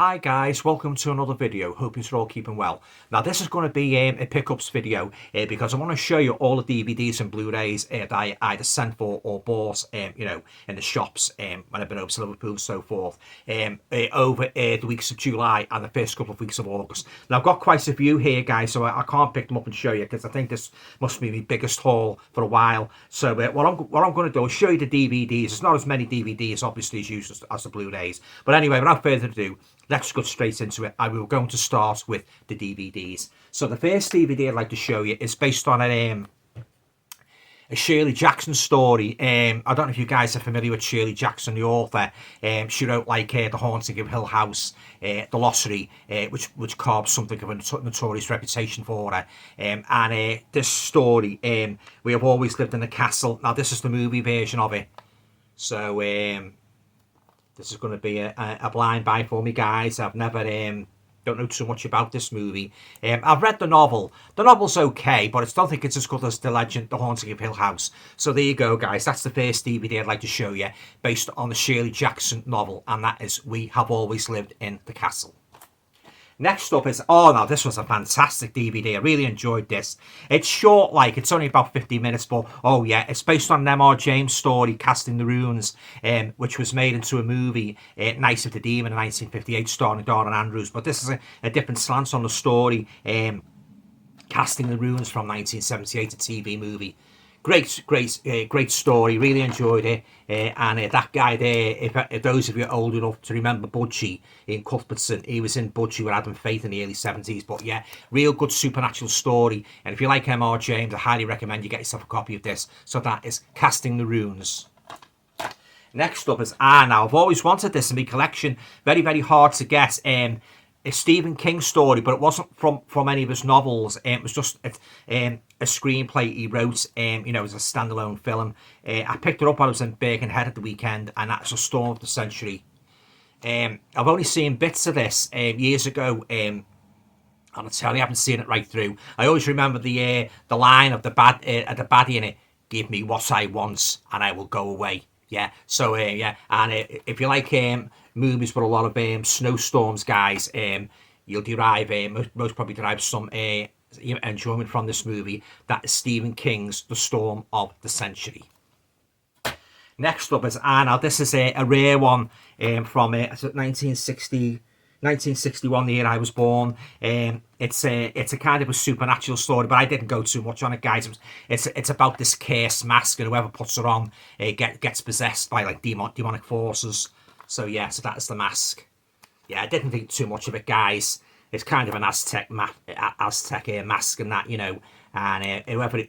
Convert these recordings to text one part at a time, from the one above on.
Hi guys, welcome to another video. Hope you're all keeping well. Now this is going to be a pickups video because I want to show you all the DVDs and Blu-rays that I either sent for or bought, you know, in the shops when I've been over to Liverpool and so forth over the weeks of July and the first couple of weeks of August. Now I've got quite a few here, guys, so I can't pick them up and show you because I think this must be my biggest haul for a while. So what I'm going to do is show you the DVDs. It's not as many DVDs obviously as used as the Blu-rays, but anyway, without further ado, let's go straight into it. I will going to start with the DVDs. So the first DVD I'd like to show you is based on a Shirley Jackson story. I don't know if you guys are familiar with Shirley Jackson, the author. She wrote like The Haunting of Hill House, The Lottery, which carved something of a notorious reputation for her. And this story, We Have Always Lived in the Castle. Now this is the movie version of it. So this is going to be a blind buy for me, guys. I've never don't know too much about this movie. I've read the novel. The novel's okay, but I don't think it's as good as The Legend, The Haunting of Hill House. So there you go, guys. That's the first DVD I'd like to show you, based on the Shirley Jackson novel, and that is We Have Always Lived in the Castle. Next up is, oh, now this was a fantastic DVD. I really enjoyed this. It's short, like, it's only about 50 minutes, but, oh yeah, it's based on an M.R. James story, Casting the Runes, which was made into a movie, Night of the Demon, in 1958, starring Darren Andrews. But this is a different slant on the story, Casting the Runes from 1978, a TV movie. Great story. Really enjoyed it. And that guy there, if those of you are old enough to remember Budgie in Cuthbertson, he was in Budgie with Adam Faith in the early 70s. But yeah, real good supernatural story. And if you like M.R. James, I highly recommend you get yourself a copy of this. So that is Casting the Runes. Next up is, now I've always wanted this in my collection. Very, very hard to get. A Stephen King story, but it wasn't from any of his novels. It was just a screenplay he wrote. You know, as a standalone film. I picked it up when I was in Birkenhead at the weekend, and that's A Storm of the Century. I've only seen bits of this years ago, and I tell you, I haven't seen it right through. I always remember the line of the baddie in it: "Give me what I want, and I will go away." Yeah. So yeah, and if you like movies with a lot of snowstorms, guys, you'll derive most probably derive some enjoyment from this movie. That is Stephen King's The Storm of the Century. Next up is, now this is a rare one from 1961, the year I was born. It's a kind of a supernatural story, but I didn't go too much on it, guys. It's about this cursed mask, and whoever puts it on gets possessed by like demonic forces. So yeah, so that's The Mask. Yeah, I didn't think too much of it, guys. It's kind of an Aztec mask and that, you know. And whoever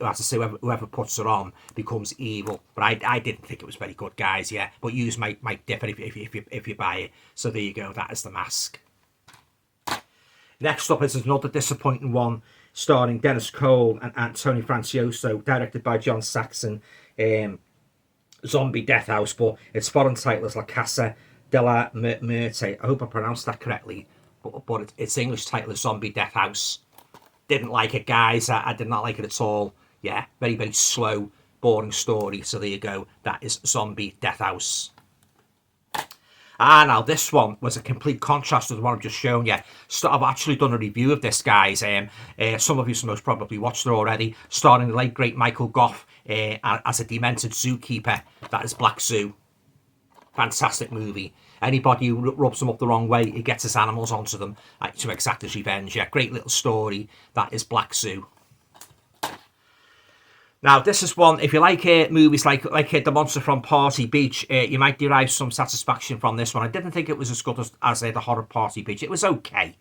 puts it on becomes evil. But I didn't think it was very good, guys. Yeah, but yous might differ if you buy it. So there you go. That is The Mask. Next up is another disappointing one, starring Dennis Cole and Tony Francioso, directed by John Saxon. Zombie Death House, but its foreign title is La Casa de la Muerte. I hope I pronounced that correctly, but its English title is Zombie Death House. Didn't like it, guys. I did not like it at all. Yeah, very, very slow, boring story. So there you go. That is Zombie Death House. Now this one was a complete contrast to the one I've just shown you. So I've actually done a review of this, guys. Some of you most probably watched it already. Starring the late great Michael Gough as a demented zookeeper. That is Black Zoo. Fantastic movie. Anybody who rubs them up the wrong way, he gets his animals onto them to exact his revenge. Yeah, great little story. That is Black Zoo. Now, this is one, if you like movies like The Monster from Party Beach, you might derive some satisfaction from this one. I didn't think it was as good as The Horror Party Beach. It was okay.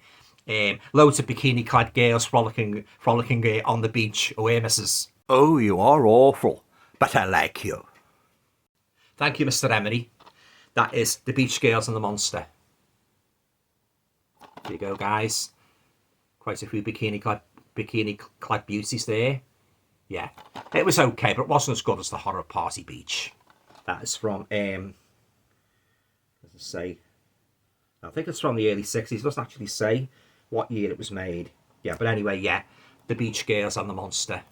Loads of bikini-clad girls frolicking on the beach. Oh, missus. Oh, you are awful, but I like you. Thank you, Mr. Emery. That is The Beach Girls and the Monster. There you go, guys. Quite a few bikini-clad beauties there. Yeah, it was okay, but it wasn't as good as The Horror Party Beach. That is from, as I say, I think it's from the early 60s. It doesn't actually say what year it was made. Yeah, but anyway, yeah, The Beach Girls and the Monster.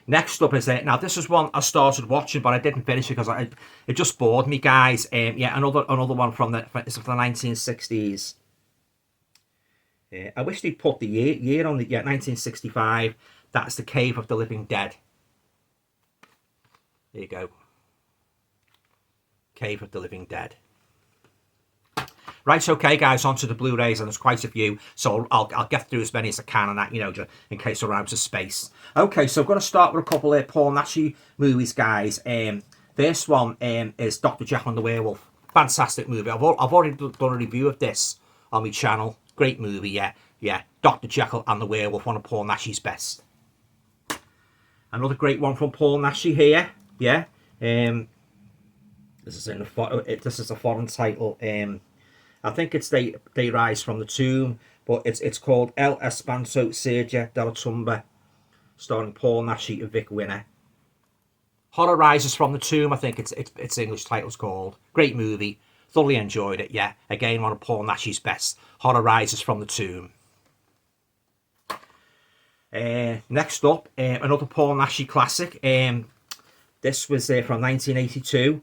Next up is now this is one I started watching, but I didn't finish it because it just bored me, guys. Yeah, another one from the 1960s. I wish they'd put the year on it. Yeah, 1965. That's The Cave of the Living Dead. There you go. Cave of the Living Dead. Right, okay, guys, on to the Blu-rays, and there's quite a few, so I'll get through as many as I can, and that, you know, just in case we're out of space. Okay, so I'm going to start with a couple of Paul Naschy movies, guys. This one is Dr. Jekyll and the Werewolf. Fantastic movie. I've already done a review of this on my channel. Great movie, yeah. Dr. Jekyll and the Werewolf, one of Paul Naschy's best. Another great one from Paul Naschy here, yeah. This is a foreign title. I think it's They Rise from the Tomb, but it's called El Espanto Sergia de la Tumba, starring Paul Naschy and Vic Winner. Horror Rises from the Tomb, I think its English title's called. Great movie, thoroughly enjoyed it. Yeah, again, one of Paul Naschy's best. Horror Rises from the Tomb. Next up, another Paul Naschy classic. This was from 1982.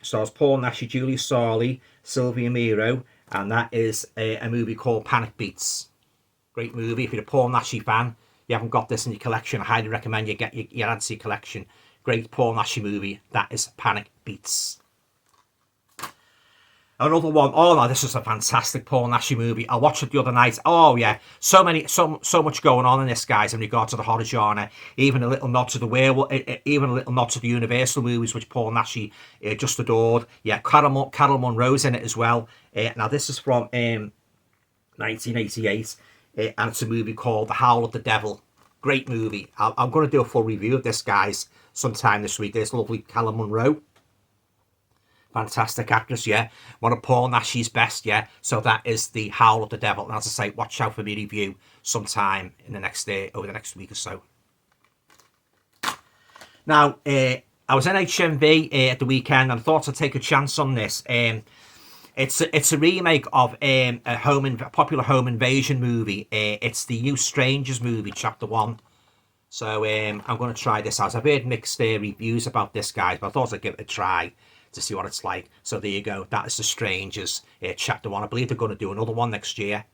Stars Paul Naschy, Julia Sarli, Sylvia Miro, and that is a movie called Panic Beats. Great movie. If you're a Paul Naschy fan, you haven't got this in your collection, I highly recommend you get your add to your collection. Great Paul Naschy movie. That is Panic Beats. Another one. Oh no, this is a fantastic Paul Naschy movie. I watched it the other night. Oh yeah, so much going on in this, guys, in regard to the horror genre. Even a little nod to the werewolf, even a little nod to the Universal movies, which Paul Naschy just adored. Yeah, Carol Monroe's in it as well. Now this is from 1988, and it's a movie called The Howl of the Devil. Great movie. I'm going to do a full review of this, guys, sometime this week. There's lovely Carol Monroe. Fantastic actress, yeah. One of Paul Naschy's best, yeah. So that is The Howl of the Devil. And as I say, watch out for my review sometime in the next day, over the next week or so. Now, I was in HMV at the weekend, and I thought I'd take a chance on this. It's a remake of a popular home invasion movie. It's the You Strangers movie, Chapter 1. So I'm going to try this out. I've heard mixed reviews about this, guys, but I thought I'd give it a try to see what it's like. So there you go. That is The Strangers, Chapter 1. I believe they're going to do another one next year.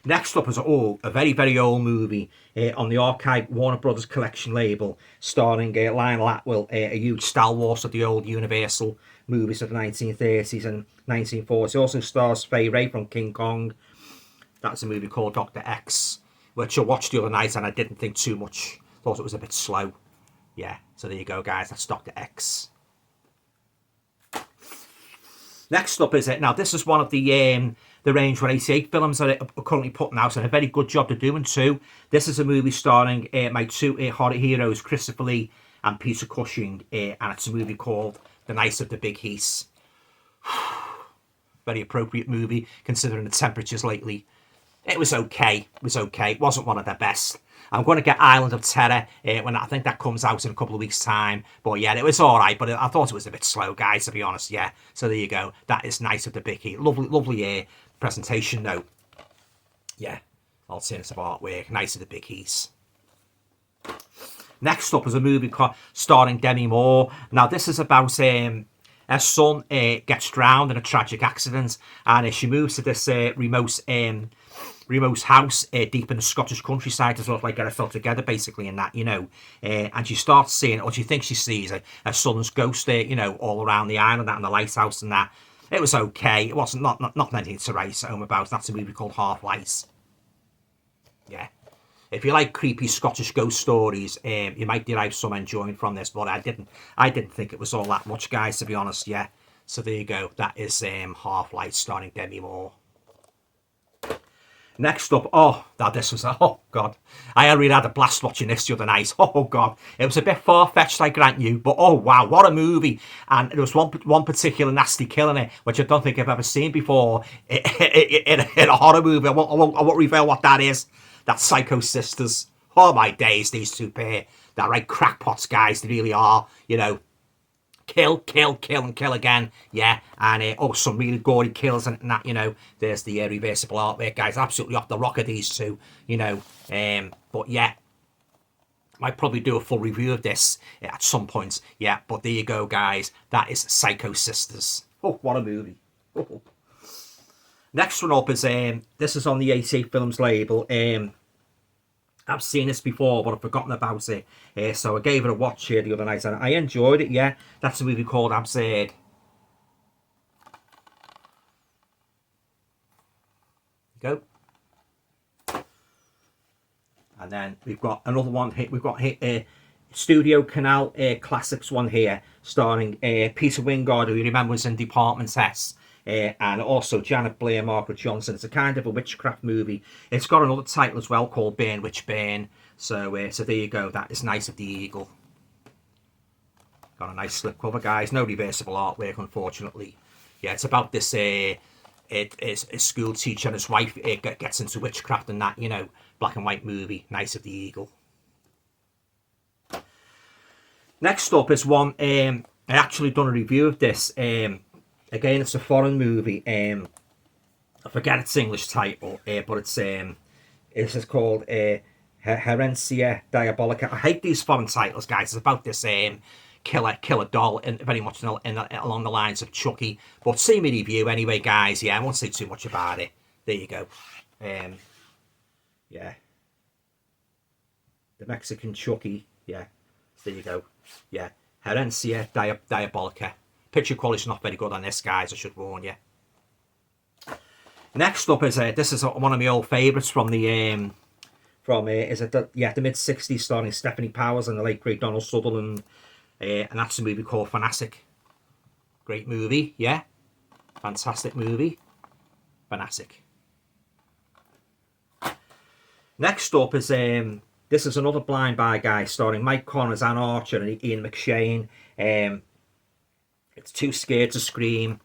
Next up is a very, very old movie on the Archive Warner Brothers collection label, starring Lionel Atwill, a huge stalwart of the old Universal movies of the 1930s and 1940s. It also stars Fay Wray from King Kong. That's a movie called Dr. X, which I watched the other night and I didn't think too much. Thought it was a bit slow. Yeah, so there you go, guys. That's Dr. X. Next up is now this is one of the Range 188 films that are currently putting out, and a very good job they're doing too. This is a movie starring my two horror heroes, Christopher Lee and Peter Cushing, and it's a movie called The Night of the Big Heat. Very appropriate movie considering the temperatures lately. It was okay. It wasn't one of the best. I'm going to get Island of Terror when I think that comes out in a couple of weeks' time. But yeah, it was all right, but I thought it was a bit slow, guys, to be honest. Yeah, so there you go. That is Night of the Big Heat. Lovely presentation, though. Yeah, alternative artwork. Night of the Big Heat. Next up is a movie starring Demi Moore. Now, this is about her son gets drowned in a tragic accident, and she moves to this remote house deep in the Scottish countryside to sort of like get herself together, basically, in that, you know. And she starts seeing, or she thinks she sees her son's ghost there, you know, all around the island, that and the lighthouse and that. It was okay. It wasn't not anything to write home about. That's a movie called Halflight. Yeah. If you like creepy Scottish ghost stories, you might derive some enjoyment from this, but I didn't think it was all that much, guys, to be honest. Yeah. So there you go. That is Halflight starring Demi Moore. Next up, this was, oh God, I really had a blast watching this the other night. Oh God, it was a bit far-fetched, I grant you, but oh wow, what a movie. And there was one particular nasty kill in it, which I don't think I've ever seen before in a horror movie. I won't reveal what that is. That's Psycho Sisters. Oh my days, these two pair. They're right crackpots, guys, they really are, you know. Kill, and kill again. Yeah, and some really gory kills and that, you know. There's the reversible artwork, guys. Absolutely off the rocker, these two, you know. But yeah, Might probably do a full review of this at some point. Yeah, but there you go, guys. That is Psycho Sisters. Oh, what a movie. Oh. Next one up is, this is on the 88 Films label. I've seen this before, but I've forgotten about it. So I gave it a watch here the other night, and I enjoyed it, yeah. That's a movie called Absurd. Go. And then we've got another one here. We've got Studio Canal Classics one here, starring Peter Wingard, who you remember was in Department S, and also Janet Blair, Margaret Johnson. It's a kind of a witchcraft movie. It's got another title as well called Burn Witch Burn. So, so there you go. That is Night of the Eagle. Got a nice slipcover, guys. No reversible artwork, unfortunately. Yeah, it's about this. It's a school teacher and his wife gets into witchcraft and that, you know, black and white movie, Night of the Eagle. Next up is one, I actually done a review of this. Again, it's a foreign movie. I forget its English title, but it's is called Herencia, Diabolica. I hate these foreign titles, guys. It's about this killer doll, and very much along the lines of Chucky. But see me review anyway, guys. Yeah, I won't say too much about it. There you go. Yeah, the Mexican Chucky. Yeah, there you go. Yeah, Herencia, Diabolica. Picture quality's not very good on this, guys. I should warn you. Next up is this is one of my old favourites from the the mid '60s, starring Stephanie Powers and the late great Donald Sutherland. And that's a movie called Fanatic. Great movie, yeah. Fantastic movie. Fanatic. Next up is, this is another Blind By guy, starring Mike Connors, Ann Archer and Ian McShane. It's Too Scared to Scream.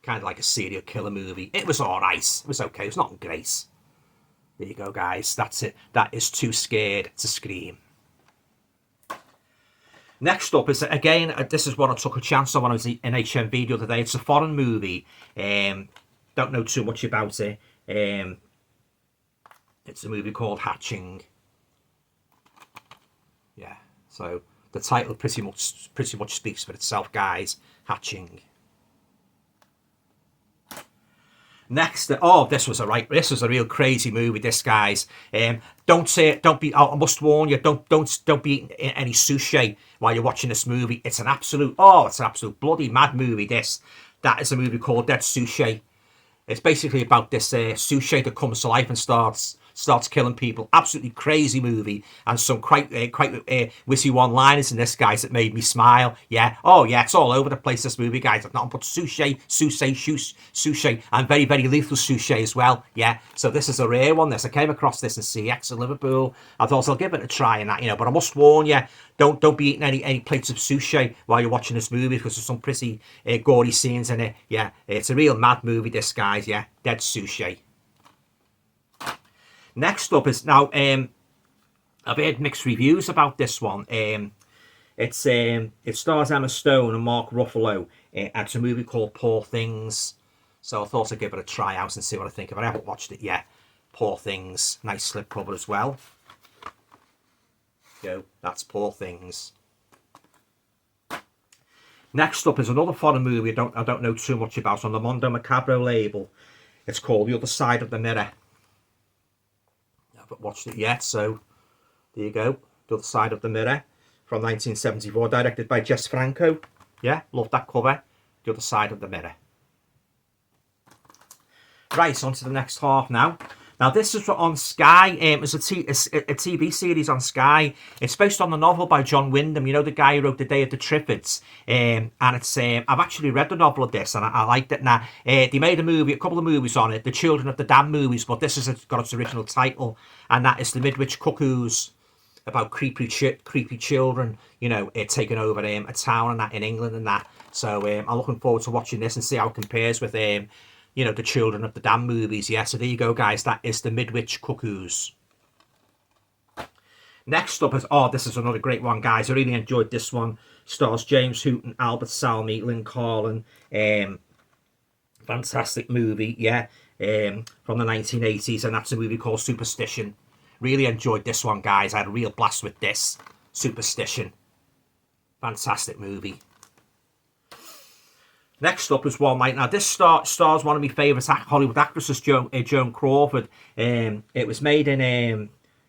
Kind of like a serial killer movie. It was alright. It was okay. It was not great. There you go, guys. That's it. That is Too Scared to Scream. Next up is, again, this is what I took a chance on when I was in HMV the other day. It's a foreign movie. Don't know too much about it. It's a movie called Hatching. Yeah, so the title pretty much speaks for itself, guys. Hatching. Next, this was a real crazy movie. This, guys, I must warn you, don't be eating any sushi while you're watching this movie. It's an absolute bloody mad movie. That is a movie called Dead Sushe. It's basically about this Sushe that comes to life and starts killing people. Absolutely crazy movie, and some quite witty one-liners in this, guys, that made me smile. Yeah, oh yeah, it's all over the place, this movie, guys. It's not but sushi, and very, very lethal sushi as well. Yeah, so this is a rare one. I came across this in CX in Liverpool. I thought I'll give it a try and that, you know. But I must warn you, don't be eating any plates of sushi while you're watching this movie, because there's some pretty gory scenes in it. Yeah, it's a real mad movie, this, guys. Yeah, Dead Sushe. Next up is, now, I've heard mixed reviews about this one. It stars Emma Stone and Mark Ruffalo. It's a movie called Poor Things. So I thought I'd give it a try out and see what I think of it. I haven't watched it yet. Poor Things. Nice slipcover as well. Go. That's Poor Things. Next up is another foreign movie I don't know too much about, on the Mondo Macabro label. It's called The Other Side of the Mirror. I haven't watched it yet, so there you go. The Other Side of the Mirror from 1974, directed by Jess Franco. Yeah, love that cover. The Other Side of the Mirror. Right, on to the next half now. Now, this is on Sky. It's a TV series on Sky. It's based on the novel by John Wyndham. You know, the guy who wrote The Day of the Triffids. And it's I've actually read the novel of this, and I liked it. Now, they made a couple of movies on it, the Children of the Damned movies, but this has got its original title, and that is The Midwich Cuckoos, about creepy children, you know, taking over a town and that in England and that. So I'm looking forward to watching this and see how it compares with you know, the Children of the Damned movies. Yeah, so there you go, guys. That is The Midwich Cuckoos. Next up is, this is another great one, guys. I really enjoyed this one. Stars James Hooton, Albert Salmi, Lynn Carlin. Fantastic movie, yeah. From the 1980s, and that's a movie called Superstition. Really enjoyed this one, guys. I had a real blast with this. Superstition. Fantastic movie. Next up is one like, now this stars one of my favourite Hollywood actresses, Joan Crawford. It was made in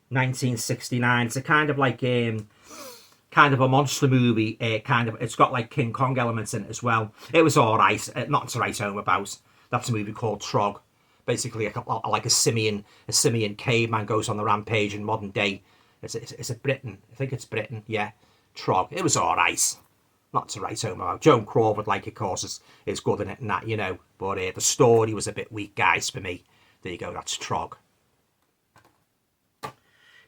1969. It's a kind of like kind of a monster movie. It's got like King Kong elements in it as well. It was all right, not to write home about. That's a movie called Trog. Basically, like a simian caveman goes on the rampage in modern day. Is it Britain? I think it's Britain. Yeah, Trog. It was all right. Not to write home about. Joan Crawford, like, of course, is good in it and that, you know. But the story was a bit weak, guys, for me. There you go, that's Trog.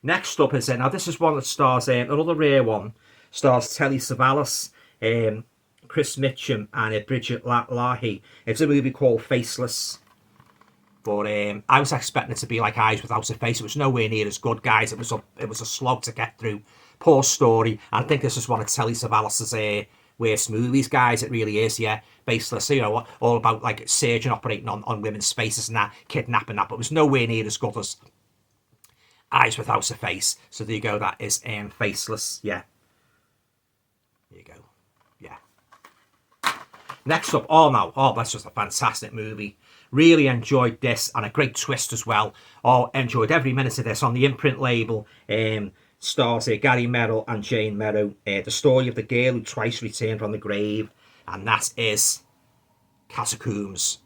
Next up is, now this is one that stars, another rare one, stars Telly Savalas, Chris Mitchum and Bridget Lahey. It's a movie called Faceless. But I was expecting it to be like Eyes Without a Face. It was nowhere near as good, guys. It was a slog to get through. Poor story. And I think this is one of Telly Savalas' worst movies, guys. It really is, yeah. Faceless, you know, all about like a surgeon operating on women's faces and that, kidnapping that. But it was nowhere near as good as Eyes Without a Face. So there you go. That is Faceless, yeah. There you go, yeah. Next up, that's just a fantastic movie. Really enjoyed this, and a great twist as well. Enjoyed every minute of this. On the imprint label, stars Gary Merrill and Jane Merrow. The story of the girl who twice returned from the grave, and that is Catacombs.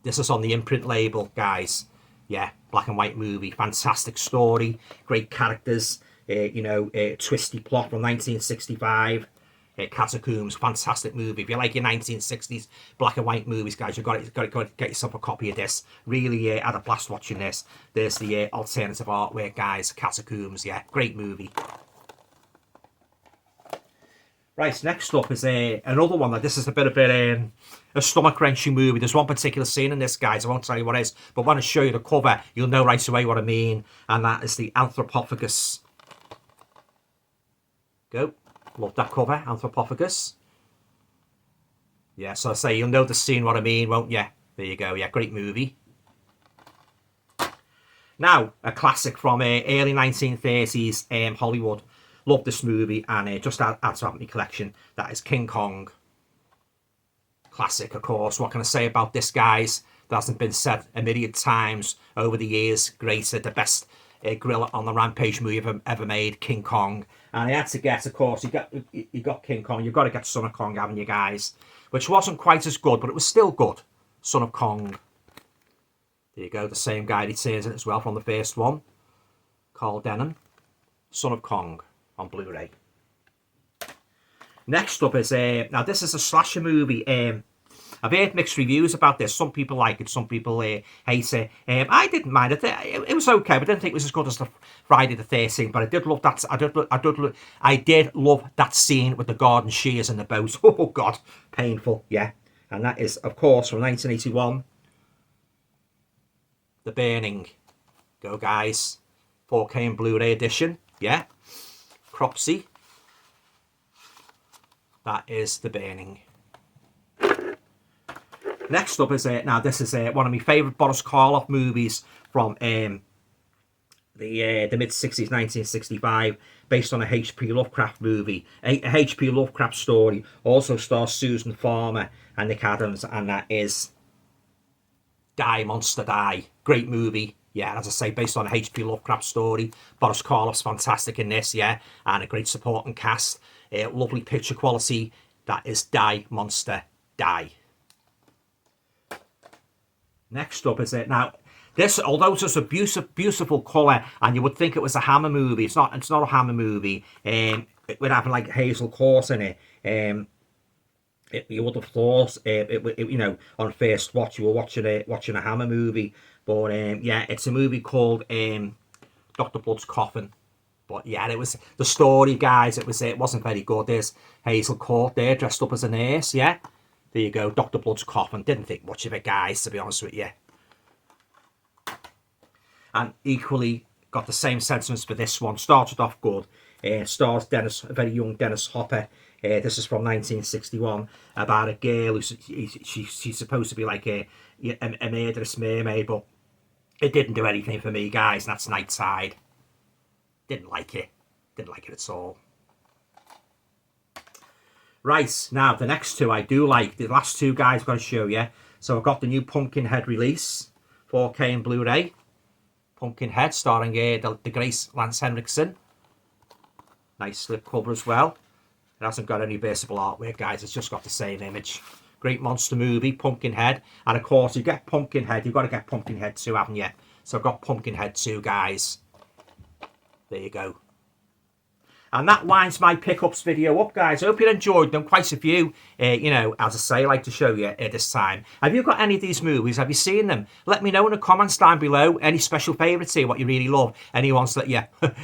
This is on the imprint label, guys. Yeah, black and white movie. Fantastic story, great characters. Twisty plot from 1965. Catacombs, fantastic movie. If you like your 1960s black and white movies, guys, you've got to get yourself a copy of this. Really had a blast watching this. There's the alternative artwork, guys. Catacombs, yeah, great movie. Right, next up is another one. This is a bit of a stomach-wrenching movie. There's one particular scene in this, guys. I won't tell you what it is, but when I show you the cover, you'll know right away what I mean. And that is the anthropophagus. Go. Love that cover, anthropophagus. Yeah, so I say you'll know the scene what I mean, won't you? There you go. Yeah, great movie. Now, a classic from early 1930s Hollywood. Love this movie, and just add to my collection. That is King Kong. Classic, of course. What can I say about this, guys? That hasn't been said a million times over the years. Greater, the best gorilla on the rampage movie ever made, King Kong. And I had to get, of course, you got King Kong. You've got to get Son of Kong, haven't you, guys? Which wasn't quite as good, but it was still good. Son of Kong. There you go. The same guy returns it as well from the first one. Carl Denham. Son of Kong on Blu-ray. Next up is, now this is a slasher movie. I've heard mixed reviews about this. Some people like it, some people hate it. I didn't mind it. It was okay, but I didn't think it was as good as the Friday the 13th. But I did love that. I did love that scene with the garden shears and the boat. Oh God, painful. Yeah, and that is, of course, from 1981. The Burning. Go, guys. 4K and Blu-ray edition. Yeah. Cropsy. That is The Burning. Next up is now this is one of my favourite Boris Karloff movies from the mid-60s, 1965, based on a H.P. Lovecraft movie, a H.P. Lovecraft story. Also stars Susan Farmer and Nick Adams, and that is Die Monster Die. Great movie. Yeah, as I say, based on a H.P. Lovecraft story. Boris Karloff's fantastic in this, yeah, and a great supporting cast. Lovely picture quality. That is Die Monster Die. Next up is now this, although it's just a beautiful colour, and you would think it was a Hammer movie. It's not a Hammer movie. It would have like Hazel Court in it. You would have thought you know, on first watch you were watching a Hammer movie, but yeah, it's a movie called Dr. Blood's Coffin. But yeah, it was the story, guys. It wasn't very good. There's Hazel Court there dressed up as a nurse. Yeah. There you go, Dr. Blood's Coffin. Didn't think much of it, guys, to be honest with you. And equally, got the same sentiments for this one. Started off good. Stars a very young Dennis Hopper. This is from 1961, about a girl who she's supposed to be like a murderous mermaid, but it didn't do anything for me, guys. And that's Nightside. Didn't like it. Didn't like it at all. Right, now the next two I do like. The last two guys I've got to show you. So I've got the new Pumpkinhead release, 4K and Blu-ray. Pumpkinhead, starring the Grace Lance Henriksen. Nice slipcover as well. It hasn't got any visible artwork, guys. It's just got the same image. Great monster movie, Pumpkinhead. And of course, you get Pumpkinhead. You've got to get Pumpkinhead 2, haven't you? So I've got Pumpkinhead 2, guys. There you go. And that winds my pickups video up, guys. I hope you enjoyed them. Quite a few, you know, as I say, I like to show you this time. Have you got any of these movies? Have you seen them? Let me know in the comments down below. Any special favourites here, what you really love. Any ones that you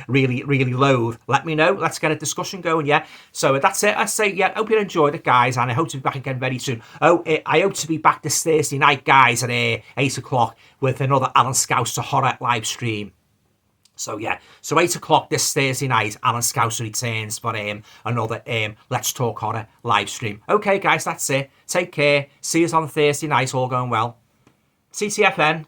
really, really loathe. Let me know. Let's get a discussion going, yeah? So that's it. I say, yeah, hope you enjoyed it, guys. And I hope to be back again very soon. Oh, I hope to be back this Thursday night, guys, at 8 o'clock with another Alan Scouser horror live stream. So yeah, so 8 o'clock this Thursday night, Alan Scouser returns for another Let's Talk Horror live stream. Okay, guys, that's it. Take care. See us on Thursday night. All going well. CTFN.